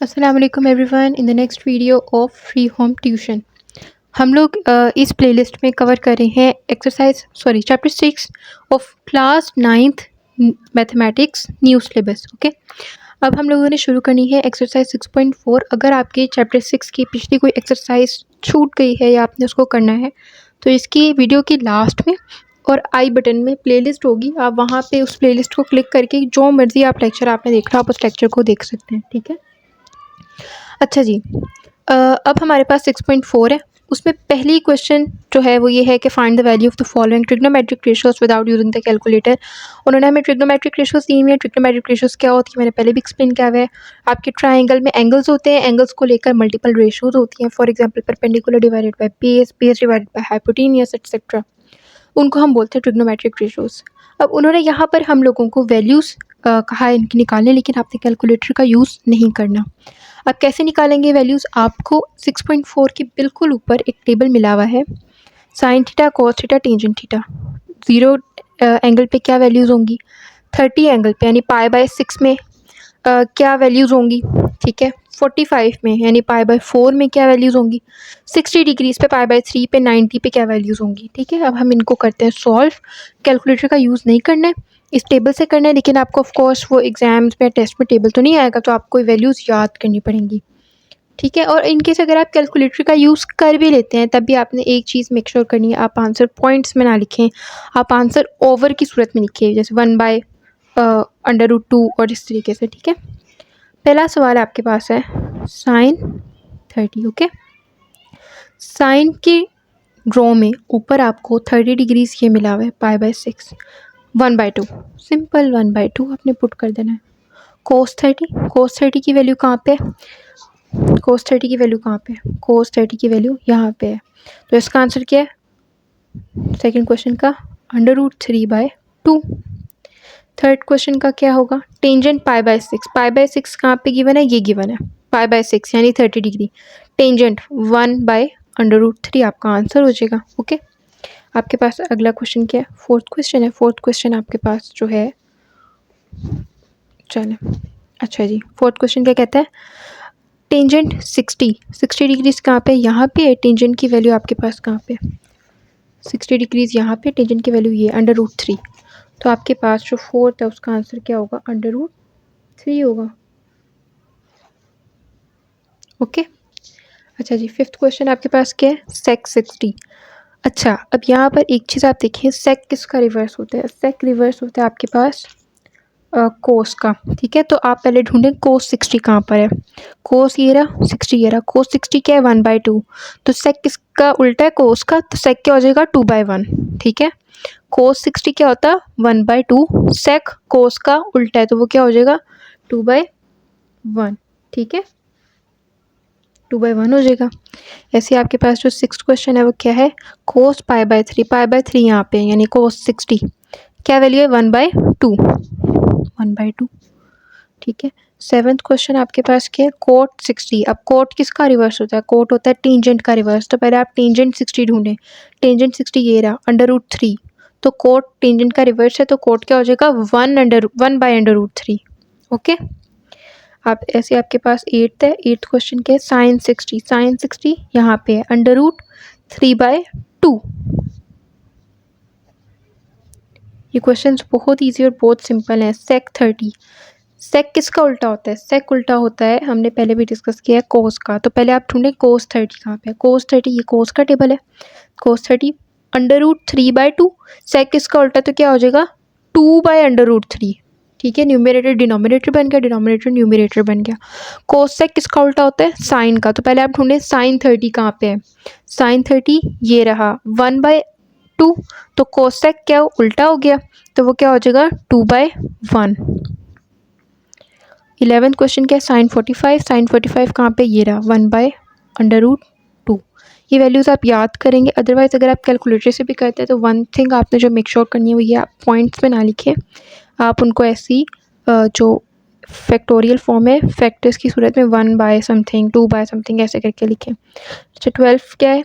अस्सलाम वालेकुम everyone. In the next video of free home tuition हम लोग इस प्लेलिस्ट में कवर कर रहे हैं chapter 6 of class 9th mathematics new syllabus. Okay, अब हम लोगों ने शुरू करनी है एक्सरसाइज 6.4। अगर आपके चैप्टर 6 की पिछली कोई एक्सरसाइज छूट गई है या आपने उसको करना है तो इसकी वीडियो की लास्ट में और आई बटन में प्लेलिस्ट होगी, आप वहाँ पे उस प्लेलिस्ट को क्लिक करके जो मर्ज़ी आप लेक्चर आपने देखना आप उस लेक्चर को देख सकते हैं। ठीक है, अच्छा जी। अब हमारे पास 6.4 है। उसमें पहली क्वेश्चन जो है वो ये है कि find the value of the following trigonometric ratios without using the calculator. उन्होंने हमें ट्रिग्नोमेट्रिक रेशियोज दी हुई है। ट्रिग्नोमेट्रिक रेशियोज क्या होती है मैंने पहले भी एक्सप्लेन किया हुआ है। आपके ट्राइंगल में एंगल्स होते हैं, एंगल्स को लेकर मल्टीपल रेशियोज होती हैं। For example perpendicular divided by base, base divided by hypotenuse etcetera, उनको हम बोलते हैं ट्रिग्नोमेट्रिक रेशियोज। अब उन्होंने यहाँ पर हम लोगों को वैल्यूज़ कहा है इनकी निकालने, लेकिन आपने कैलकुलेटर का यूज़ नहीं करना। अब कैसे निकालेंगे वैल्यूज़? आपको 6.4 के बिल्कुल ऊपर एक टेबल मिला हुआ है, sine theta, cos theta, tangent theta. 0 angle पे क्या वैल्यूज़ होंगी, 30 एंगल पे यानी π/6 में क्या वैल्यूज़ होंगी, ठीक है। 45 में यानी π/4 में क्या वैल्यूज़ होंगी, 60 डिग्रीज़ पे π/3 पे, 90 पे क्या वैल्यूज़ होंगी। ठीक है, अब हम इनको करते हैं सॉल्व। कैलकुलेटर का यूज़ नहीं करना है, इस टेबल से करना है, लेकिन आपको ऑफ कोर्स वो एग्जाम्स में टेस्ट में टेबल तो नहीं आएगा, तो आपको वैल्यूज़ याद करनी पड़ेंगी। ठीक है, और इनकेस अगर आप कैलकुलेटर का यूज़ कर भी लेते हैं तब भी आपने एक चीज़ मेक श्योर करनी है, आप आंसर पॉइंट्स में ना लिखें, आप आंसर ओवर की सूरत में लिखिए, जैसे 1/√2 और इस तरीके से। ठीक है, पहला सवाल आपके पास है साइन 30। ओके, साइन की ड्रॉ में ऊपर आपको 30 डिग्रीज ये मिला हुआ है, π/6, 1/2, सिंपल 1/2 आपने पुट कर देना है। कोस 30 की वैल्यू कहाँ पे है, कोस 30 की वैल्यू कहाँ पे है, कोस 30 की वैल्यू यहाँ पे है, तो इसका आंसर क्या है सेकंड क्वेश्चन का, √3/2। थर्ड क्वेश्चन का क्या होगा, टेंजेंट π/6, π/6 कहाँ पे गिवन है, ये गिवन है π/6 यानी 30 डिग्री, टेंजेंट 1/√3 आपका आंसर हो जाएगा। ओके, आपके पास अगला क्वेश्चन क्या है, फोर्थ क्वेश्चन है। फोर्थ क्वेश्चन आपके पास जो है, चलें अच्छा जी, फोर्थ क्वेश्चन क्या कहता है, टेंजेंट 60 डिग्रीज कहाँ पे, यहाँ पे है। टेंजेंट की वैल्यू आपके पास कहाँ पे, 60 डिग्रीज यहाँ पे, टेंजेंट की वैल्यू ये √3, तो आपके पास जो फोर्थ है उसका आंसर क्या होगा, √3 होगा। ओके, अच्छा जी, फिफ्थ क्वेश्चन आपके पास क्या है, सेक 60। अच्छा, अब यहाँ पर एक चीज़ आप देखिए, सेक किसका रिवर्स होता है, सेक रिवर्स होता है आपके पास कोस का। ठीक है, तो आप पहले ढूंढें कोस 60 कहाँ पर है, कोस ये रहा, 60 ये रहा, कोस 60 क्या है 1/2, तो सेक किसका उल्टा है, कोस का, तो सेक क्या हो जाएगा 2/1। ठीक है, कोस 60 क्या होता है 1/2, सेक कोस का उल्टा है तो वो क्या हो जाएगा 2/1। ठीक है, 2/1 हो जाएगा। ऐसे आपके पास जो सिक्स्थ क्वेश्चन है वो क्या है, कोस π/3, π/3 यहाँ पे यानी कोस 60 क्या वैल्यू है 1/2, 1/2। ठीक है, सेवन्थ क्वेश्चन आपके पास क्या है, कोट 60। अब कोट किसका रिवर्स होता है, कोट होता है टेंजेंट का रिवर्स, तो पहले आप टेंजेंट 60 ढूंढें। टेंजेंट 60 ये रहा √3, तो कोट टेंजेंट का रिवर्स है तो कोट क्या हो जाएगा 1/√3। ओके, आप ऐसे आपके पास एट्थ है। एट्थ क्वेश्चन क्या है, साइन 60, साइन 60 यहाँ पे है √3/2। ये क्वेश्चंस बहुत इजी और बहुत सिंपल है। सेक 30, सेक किसका उल्टा होता है, सेक उल्टा होता है, हमने पहले भी डिस्कस किया है, कोस का। तो पहले आप ढूंढें कोस 30 कहाँ पे है, कोस 30 ये कोस का टेबल है, कोस 30 √3/2, सेक किसका उल्टा तो क्या हो जाएगा 2/√3। ठीक है, न्यूमरेटर डिनोमिनेटर बन गया, डिनोमिनेटर न्यूमरेटर बन गया। कोस सेक किसका उल्टा होता है, साइन का, तो पहले आप ढूंढें साइन 30 कहाँ पे है, साइन 30 ये रहा 1/2, तो कोस सेक क्या उल्टा हो गया तो वो क्या हो जाएगा 2/1। 11th क्वेश्चन क्या है, साइन 45, साइन 45 कहाँ पे, ये रहा 1/√2। ये वैल्यूज़ आप याद करेंगे, अदरवाइज़ अगर आप कैलकुलेटर से भी करते हैं तो वन थिंग आपने जो मेक श्योर करनी है वो ये, आप पॉइंट्स में ना लिखें, आप उनको ऐसी जो फैक्टोरियल फॉर्म है फैक्टर्स की सूरत में 1/समथिंग 2/समथिंग ऐसे करके लिखें। अच्छा, 12 क्या है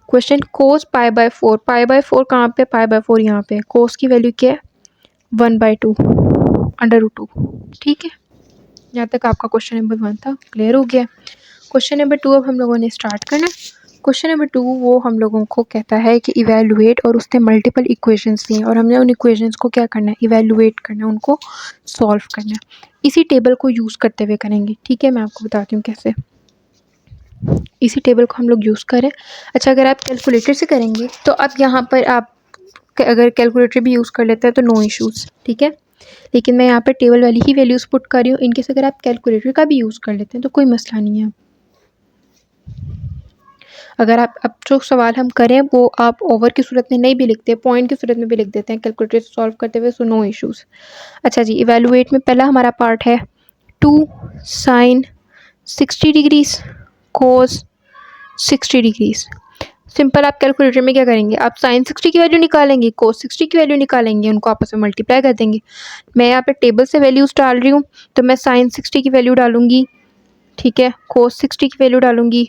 क्वेश्चन, कोस π/4, π/4 कहाँ पे, π/4 यहाँ पे, कोस की वैल्यू क्या है 1/2 √2। ठीक है, यहाँ तक आपका क्वेश्चन नंबर 1 था, क्लियर हो गया। क्वेश्चन नंबर 2 अब हम लोगों ने स्टार्ट करना। क्वेश्चन नंबर 2 वो हम लोगों को कहता है कि इवैल्यूएट, और उसने मल्टीपल इक्वेशंस दी हैं और हमने उन इक्वेशंस को क्या करना है, इवैल्यूएट करना है, उनको सॉल्व करना है। इसी टेबल को यूज़ करते हुए करेंगे, ठीक है। मैं आपको बताती हूँ कैसे। इसी टेबल को हम लोग यूज़ करें। अच्छा, अगर आप कैलकुलेटर से करेंगे तो अब यहाँ पर आप अगर कैलकुलेटर भी यूज़ कर लेते हैं तो नो इश्यूज़, ठीक है। लेकिन मैं यहाँ पर टेबल वाली ही वैल्यूज़ पुट कर रही हूँ। इनकेस अगर आप कैलकुलेटर का भी यूज़ कर लेते हैं तो कोई मसला नहीं है। अगर आप अब जो सवाल हम करें वो आप ओवर की सूरत में नहीं भी लिखते, पॉइंट की सूरत में भी लिख देते हैं कैलकुलेटर से सॉल्व करते हुए, सो नो इश्यूज़। अच्छा जी, इवैल्यूएट में पहला हमारा पार्ट है 2 sin 60 डिग्रीज कोस 60 डिग्रीज। सिंपल आप कैलकुलेटर में क्या करेंगे, आप sin 60 की वैल्यू निकालेंगे, cos 60 की वैल्यू निकालेंगे, उनको आपस में मल्टीप्लाई कर देंगे। मैं यहाँ पे टेबल से वैल्यूज़ डाल रही हूँ, तो मैं sin 60 की वैल्यू डालूंगी, ठीक है, cos 60 की वैल्यू डालूंगी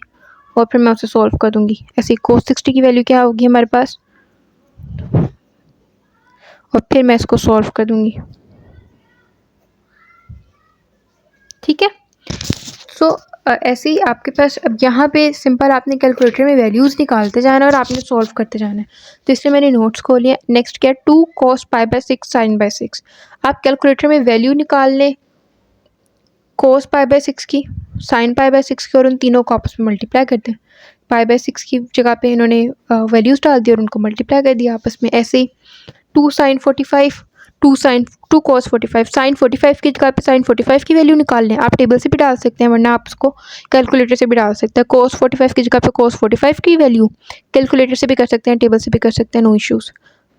और फिर मैं उसे सॉल्व कर दूंगी। ऐसे cos 60 की वैल्यू क्या होगी हमारे पास, और फिर मैं इसको सॉल्व कर दूंगी, ठीक है। सो ऐसे ही आपके पास अब यहाँ पे सिंपल आपने कैलकुलेटर में वैल्यूज़ निकालते जाना है और आपने सॉल्व करते जाना है। तो इसलिए मैंने नोट्स खोल लिया। नेक्स्ट क्या, 2 cos π/6 sin π/6। आप कैलकुलेटर में वैल्यू निकाल लें cos π/6 की, sin π/6 की, और उन तीनों को आपस में मल्टीप्लाई कर दें। π/6 की जगह पे इन्होंने वैल्यूज़ डाल दी और उनको मल्टीप्लाई कर दिया आपस में। ऐसे ही 2 sin 45, 2 cos 45, sin 45 की जगह पे sin 45 की वैल्यू निकाल लें। आप टेबल से भी डाल सकते हैं, वरना आप उसको कैलकुलेटर से भी डाल सकते हैं। cos 45 की जगह पे cos 45 की वैल्यू कैलकुलेटर से भी कर सकते हैं, टेबल से भी कर सकते हैं, नो इश्यूज़।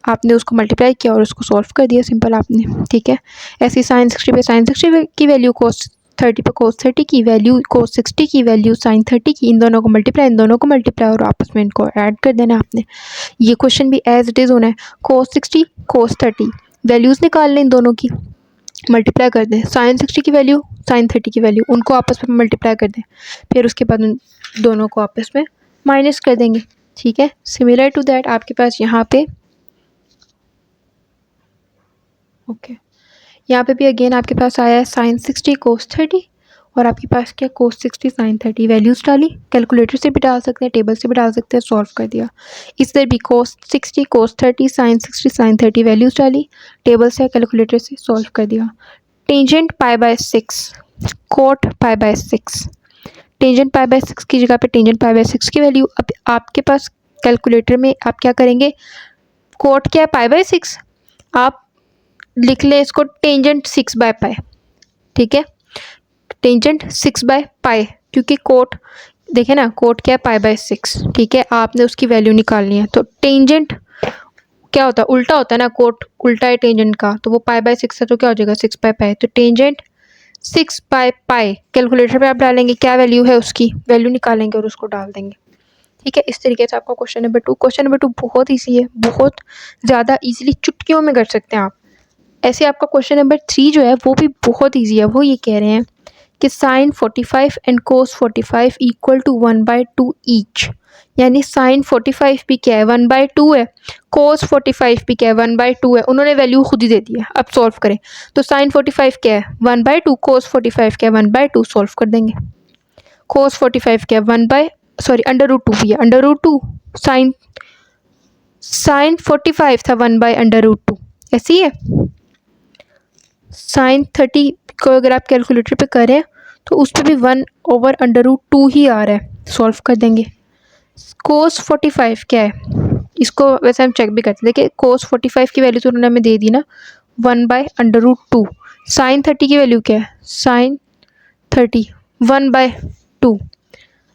आपने उसको मल्टीप्लाई किया और उसको सॉल्व कर दिया सिंपल आपने, ठीक है। ऐसे ही sin 60 पे sin 60 की वैल्यू, cos 30 पे cos 30 की वैल्यू, cos 60 की वैल्यू, sin 30 की, इन दोनों को मल्टीप्लाई और आपस में इनको ऐड कर देना आपने। ये क्वेश्चन भी एज इट इज़ होना है, cos 60 cos 30, वैल्यूज़ निकाल लें इन दोनों की, मल्टीप्लाई कर दें। sin 60 की वैल्यू, sin 30 की वैल्यू, उनको आपस में मल्टीप्लाई कर दें, फिर उसके बाद उन दोनों को आपस में माइनस कर देंगे, ठीक है। सिमिलर टू दैट आपके पास यहाँ पे ओके यहाँ पे भी अगेन आपके पास आया है sin 60 cos 30, और आपके पास क्या, cos 60 sin 30, वैल्यूज़ डाली, कैलकुलेटर से भी डाल सकते हैं, टेबल से भी डाल सकते हैं, सॉल्व कर दिया। इधर भी cos 60 cos 30 sin 60 sin 30, values डाली, टेबल से कैलकुलेटर से सॉल्व कर दिया। टेंजेंट π/6 cot π/6, टेंजेंट π/6 की जगह पे टेंजेंट π/6 की वैल्यू, अब आपके पास कैलकुलेटर में आप क्या करेंगे, कोट क्या है π/6, आप लिख लें इसको टेंजेंट 6/π, ठीक है, टेंजेंट 6/π, क्योंकि कोट देखें ना, कोट क्या है π/6, ठीक है। आपने उसकी वैल्यू निकालनी है, तो टेंजेंट क्या होता है, उल्टा होता है ना, कोट उल्टा है टेंजेंट का, तो वो π/6 है तो क्या हो जाएगा 6/π, तो टेंजेंट 6/π कैलकुलेटर पे आप डालेंगे, क्या वैल्यू है उसकी, वैल्यू निकालेंगे और उसको डाल देंगे, ठीक है। इस तरीके से आपका क्वेश्चन नंबर 2, क्वेश्चन नंबर 2 बहुत ईजी है, बहुत ज़्यादा ईजिली चुटकियों में कर सकते हैं आप। ऐसे आपका क्वेश्चन नंबर 3 जो है वो भी बहुत ईजी है। वो ये कह रहे हैं कि sin 45 and cos 45 equal to 1/2 each, यानी sin 45 भी क्या है 1/2 है, cos 45 भी क्या है 1/2 है, उन्होंने वैल्यू खुद ही दे दी है। अब सॉल्व करें तो sin 45 क्या है 1/2, cos 45 क्या है 1/2, सॉल्व कर देंगे। cos 45 क्या है √2 भी है, √2, sin 45 था 1/√2, ऐसी है। sin 30 को अगर आप कैलकुलेटर पे करें तो उस पर भी 1/√2 ही आ रहा है, सॉल्व कर देंगे। cos 45 क्या है, इसको वैसे हम चेक भी करते हैं, देखिए cos 45 की वैल्यू तो उन्होंने हमें दे दी ना 1/√2, sin 30 की वैल्यू क्या है, sin 30 1/2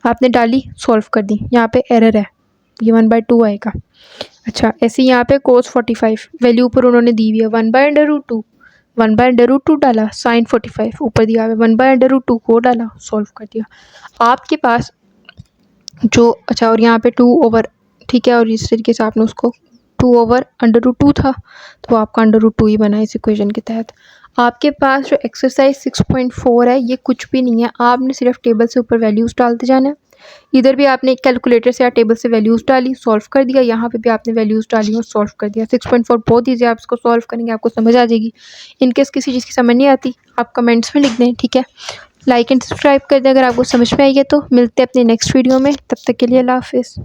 आपने डाली, सॉल्व कर दी, यहाँ पे एरर है, ये 1/2 आएगा। अच्छा, ऐसे यहाँ पे cos 45 वैल्यू ऊपर उन्होंने दी हुई है 1/√2, 1/√2 डाला, sin 45 ऊपर दिया हुआ 1/√2 को डाला, सॉल्व कर दिया आपके पास जो। अच्छा, और यहाँ पे 2 ओवर, ठीक है, और इस तरीके से आपने उसको 2/√2 था तो आपका √2 ही बना इस इक्वेशन के तहत। आपके पास जो एक्सरसाइज 6.4 है ये कुछ भी नहीं है, आपने सिर्फ टेबल से ऊपर वैल्यूज़ डालते जाना है इधर भी आपने कैलकुलेटर से या टेबल से वैल्यूज़ डाली, सॉल्व कर दिया, यहाँ पे भी आपने वैल्यूज़ डाली और सॉल्व कर दिया। 6.4 बहुत ईजी है, आप इसको सॉल्व करेंगे आपको समझ आ जाएगी। इनकेस किसी चीज़ की समझ नहीं आती आप कमेंट्स में लिख दें, ठीक है। लाइक एंड सब्सक्राइब कर दें अगर आपको समझ में आई है तो। मिलते हैं अपने नेक्स्ट वीडियो में, तब तक के लिए अल्लाह हाफिज़।